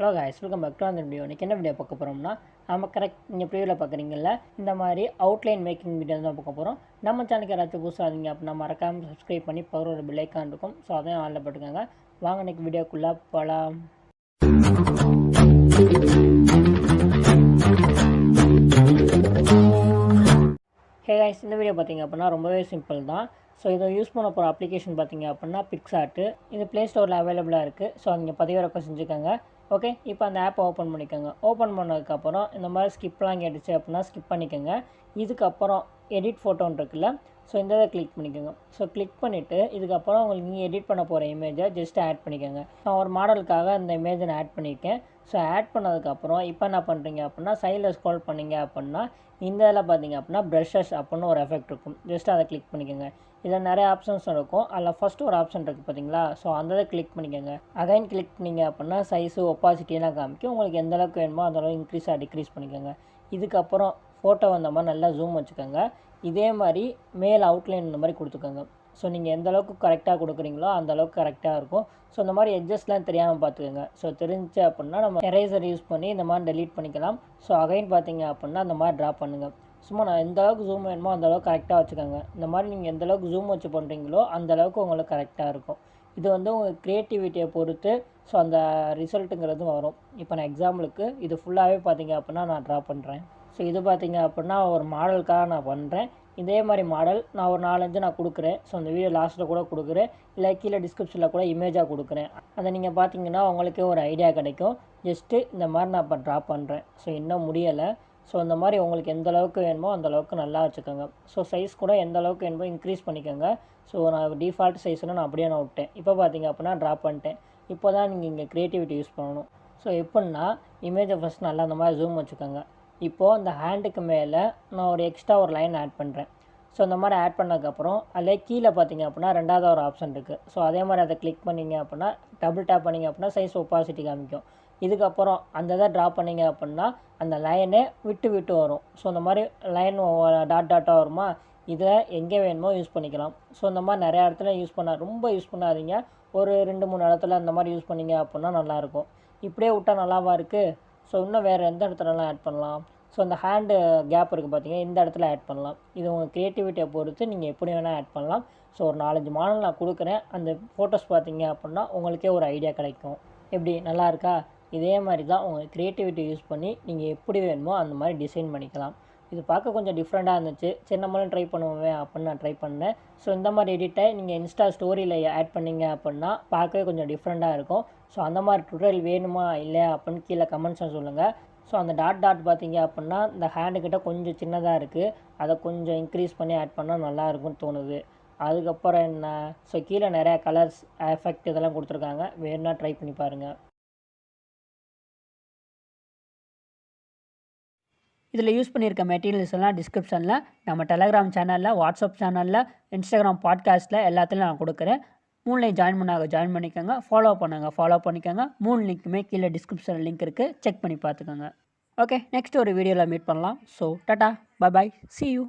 Hello guys, welcome back to அந்த video. இன்றைக்கி என்ன வீடியோ பார்க்க போகிறோம்னா, நம்ம கரெக்ட் நீங்கள் ப்ரீவியூவில் பார்க்குறீங்கல்ல, இந்த மாதிரி அவுட்லைன் மேக்கிங் வீடியோ தான் பார்க்க போகிறோம். நம்ம சேனலுக்கு யாராச்சும் புதுசாக இருந்தீங்க அப்படின்னா மறக்காமல் சப்ஸ்கிரைப் பண்ணி பவரோட பெல் ஐக்கான் இருக்கும். ஸோ அதையும் ஆனில் போட்டுக்கோங்க. வாங்க இன்றைக்கி வீடியோக்குள்ளே போகலாம். ஹே காய்ஸ், இந்த வீடியோ பார்த்தீங்க அப்படின்னா ரொம்பவே சிம்பிள் தான். ஸோ இதை யூஸ் பண்ண போகிற அப்ளிகேஷன் பார்த்தீங்க அப்படின்னா பிக்சார்ட். இது ப்ளே ஸ்டோரில் அவைலபிளாக இருக்குது. ஸோ நீங்கள் பதிவிறக்கம் செஞ்சுக்கோங்க. ஓகே, இப்போ அந்த ஆப்பை ஓப்பன் பண்ணிக்கோங்க. ஓப்பன் பண்ணதுக்கப்புறம் இந்த மாதிரி ஸ்கிப்லாம் கேட்டுச்சு அப்படின்னா ஸ்கிப் பண்ணிக்கோங்க. இதுக்கப்புறம் எடிட் ஃபோட்டோன்னு இருக்குல்ல, ஸோ இந்த இதை கிளிக் பண்ணிக்கோங்க. ஸோ கிளிக் பண்ணிவிட்டு இதுக்கப்புறம் உங்களுக்கு நீங்கள் எடிட் பண்ண போகிற இமேஜை ஜஸ்ட் ஆட் பண்ணிக்கோங்க. நான் ஒரு மாடலுக்காக இந்த இமேஜை நான் ஆட் பண்ணியிருக்கேன். ஸோ ஆட் பண்ணதுக்கப்புறம் இப்போ என்ன பண்ணுறீங்க அப்படின்னா சைடில் ஸ்க்ரோல் பண்ணிங்க அப்படின்னா இந்த இதில் பார்த்தீங்க அப்படின்னா ப்ரஷஸ் அப்படின்னு ஒரு எஃபெக்ட் இருக்கும். ஜஸ்ட் அதை கிளிக் பண்ணிக்கோங்க. இதில் நிறைய ஆப்ஷன்ஸ் இருக்கும். அதில் ஃபஸ்ட்டு ஒரு ஆப்ஷன் இருக்குது பார்த்தீங்களா, ஸோ அந்த இதை கிளிக் பண்ணிக்கோங்க. அகைன் கிளிக் பண்ணிங்க அப்படின்னா சைஸு ஒப்பாசிட்டியெல்லாம் காமிக்கும். உங்களுக்கு எந்த அளவுக்கு வேணுமோ அந்த அளவுக்கு இன்க்ரீஸாக டிக்ரீஸ் பண்ணிக்கோங்க. இதுக்கப்புறம் ஃபோட்டோ வந்த மாதிரி நல்லா ஜூம் வச்சுக்கோங்க. இதே மாதிரி மேல் அவுட்லைன் இந்த மாதிரி கொடுத்துக்கோங்க. ஸோ நீங்கள் எந்த அளவுக்கு கரெக்டாக கொடுக்குறீங்களோ அந்த அளவுக்கு கரெக்டாக இருக்கும். ஸோ இந்த மாதிரி எட்ஜஸ்லாம் தெரியாமல் பார்த்துக்கோங்க. ஸோ தெரிஞ்சு அப்படின்னா நம்ம எரேசர் யூஸ் பண்ணி இந்த மாதிரி டெலீட் பண்ணிக்கலாம். ஸோ அகைன் பார்த்தீங்க அப்படின்னா அந்த மாதிரி ட்ரா பண்ணுங்கள். சும்மா நான் எந்த அளவுக்கு ஜூம் வேணுமோ அந்த அளவுக்கு கரெக்டாக வச்சுக்கோங்க. இந்த மாதிரி நீங்கள் எந்த அளவுக்கு ஜூம் வச்சு பண்ணுறீங்களோ அந்த அளவுக்கு உங்களுக்கு கரெக்டாக இருக்கும். இது வந்து உங்கள் க்ரியேட்டிவிட்டியை பொறுத்து ஸோ அந்த ரிசல்ட்டுங்கிறது வரும். இப்போ நான் எக்ஸாம்பிளுக்கு இது ஃபுல்லாகவே பார்த்தீங்க அப்படின்னா நான் ட்ரா பண்ணுறேன். ஸோ இது பார்த்தீங்க அப்படின்னா ஒரு மாடலுக்காக நான் பண்ணுறேன். இதே மாதிரி மாடல் நான் ஒரு 4-5 நான் கொடுக்குறேன். ஸோ அந்த வீடியோ லாஸ்ட்டில் கூட கொடுக்குறேன், இல்லை கீழே டிஸ்கிரிப்ஷனில் கூட இமேஜாக கொடுக்குறேன். அதை நீங்கள் பார்த்தீங்கன்னா உங்களுக்கே ஒரு ஐடியா கிடைக்கும். ஜஸ்ட்டு இந்த மாதிரி நான் இப்போ ட்ரா பண்ணுறேன். ஸோ இன்னும் முடியலை. ஸோ இந்த மாதிரி உங்களுக்கு எந்த அளவுக்கு வேணுமோ அந்த அளவுக்கு நல்லா வச்சுக்கோங்க. ஸோ சைஸ் கூட எந்த அளவுக்கு வேணுமோ இன்க்ரீஸ் பண்ணிக்கோங்க. ஸோ நான் டிஃபால்ட் சைஸ்னு நான் அப்படியே நான் விட்டேன். இப்போ பார்த்தீங்க அப்படின்னா ட்ரா பண்ணிட்டேன். இப்போ தான் நீங்கள் இங்கே க்ரியேட்டிவிட்டி யூஸ் பண்ணணும். ஸோ எப்படின்னா இமேஜை ஃபஸ்ட் நல்லா அந்த மாதிரி ஜூம் வச்சுக்கோங்க. இப்போது அந்த ஹேண்டுக்கு மேலே நான் ஒரு எக்ஸ்ட்ரா ஒரு லைன் ஆட் பண்ணுறேன். ஸோ இந்த மாதிரி ஆட் பண்ணதுக்கப்புறம் அதில் கீழே பார்த்தீங்க அப்படின்னா ரெண்டாவது ஒரு ஆப்ஷன் இருக்குது. ஸோ அதே மாதிரி அதை கிளிக் பண்ணிங்க அப்படின்னா டபுள் டேப் பண்ணிங்க அப்படின்னா சைஸ் ஒப்பாசிட்டி காமிக்கும். இதுக்கப்புறம் அந்த இதை ட்ரா பண்ணிங்க அப்படின்னா அந்த லைனே விட்டு விட்டு வரும். ஸோ இந்த மாதிரி லைன் டாட் டாட்டாக வருமா, இதை எங்கே வேணுமோ யூஸ் பண்ணிக்கலாம். ஸோ இந்த மாதிரி நிறையா இடத்துல யூஸ் ரொம்ப யூஸ் பண்ணாதீங்க. ஒரு 2-3 இடத்துல அந்த மாதிரி யூஸ் பண்ணிங்க அப்படின்னா நல்லாயிருக்கும். இப்படியே விட்டால் நல்லாவா இருக்குது. ஸோ இன்னும் வேறு எந்த இடத்துலலாம் ஆட் பண்ணலாம். ஸோ அந்த ஹேண்டு கேப் இருக்குது பார்த்தீங்கன்னா இந்த இடத்துல ஆட் பண்ணலாம். இது உங்கள் க்ரியேட்டிவிட்டியை பொறுத்து நீங்கள் எப்படி வேணால் ஆட் பண்ணலாம். ஸோ ஒரு 4-5 மாடல் நான் கொடுக்குறேன். அந்த ஃபோட்டோஸ் பார்த்தீங்க அப்படின்னா உங்களுக்கே ஒரு ஐடியா கிடைக்கும். எப்படி நல்லா இருக்கா? இதே மாதிரி தான் உங்கள் க்ரியேட்டிவிட்டி யூஸ் பண்ணி நீங்கள் எப்படி வேணுமோ அந்த மாதிரி டிசைன் பண்ணிக்கலாம். இது பார்க்க கொஞ்சம் டிஃப்ரெண்ட்டாக இருந்துச்சு. சரி நம்மளும் ட்ரை பண்ணுவோமே அப்படின்னு நான் ட்ரை பண்ணேன். ஸோ இந்த மாதிரி எடிட்டை நீங்கள் இன்ஸ்டா ஸ்டோரியில் ஆட் பண்ணிங்க அப்படின்னா பார்க்கவே கொஞ்சம் டிஃப்ரெண்ட்டாக இருக்கும். ஸோ அந்த மாதிரி டுட்டோரியல் வேணுமா இல்லையா அப்படின்னு கீழே கமெண்ட்ஸில் சொல்லுங்கள். ஸோ அந்த டாட் பார்த்தீங்க அப்படின்னா இந்த ஹேண்டுக்கிட்ட கொஞ்சம் சின்னதாக இருக்குது. அதை கொஞ்சம் இன்க்ரீஸ் பண்ணி ஆட் பண்ணால் நல்லாயிருக்கும்னு தோணுது. அதுக்கப்புறம் என்ன, ஸோ கீழே நிறையா கலர்ஸ் எஃபெக்ட் இதெல்லாம் கொடுத்துருக்காங்க. வேணும்னா ட்ரை பண்ணி பாருங்கள். இதில் யூஸ் பண்ணியிருக்க மெட்டீரியல்ஸ் எல்லாம் டிஸ்கிரிப்ஷனில், நம்ம டெலகிராம் சேனலில், வாட்ஸ்அப் சேனலில், இன்ஸ்டாகிராம் பாட்காஸ்ட்டில் எல்லாத்துலையும் நான் கொடுக்குறேன். 3லையும் ஜாயின் பண்ணிக்கோங்க. ஃபாலோ பண்ணிக்கோங்க. 3 லிங்க்குமே கீழே டிஸ்கிரிப்ஷனில் லிங்க் இருக்குது. செக் பண்ணி பார்த்துக்கோங்க. ஓகே, நெக்ஸ்ட் ஒரு வீடியோவில் மீட் பண்ணலாம். So tata, bye bye, see you.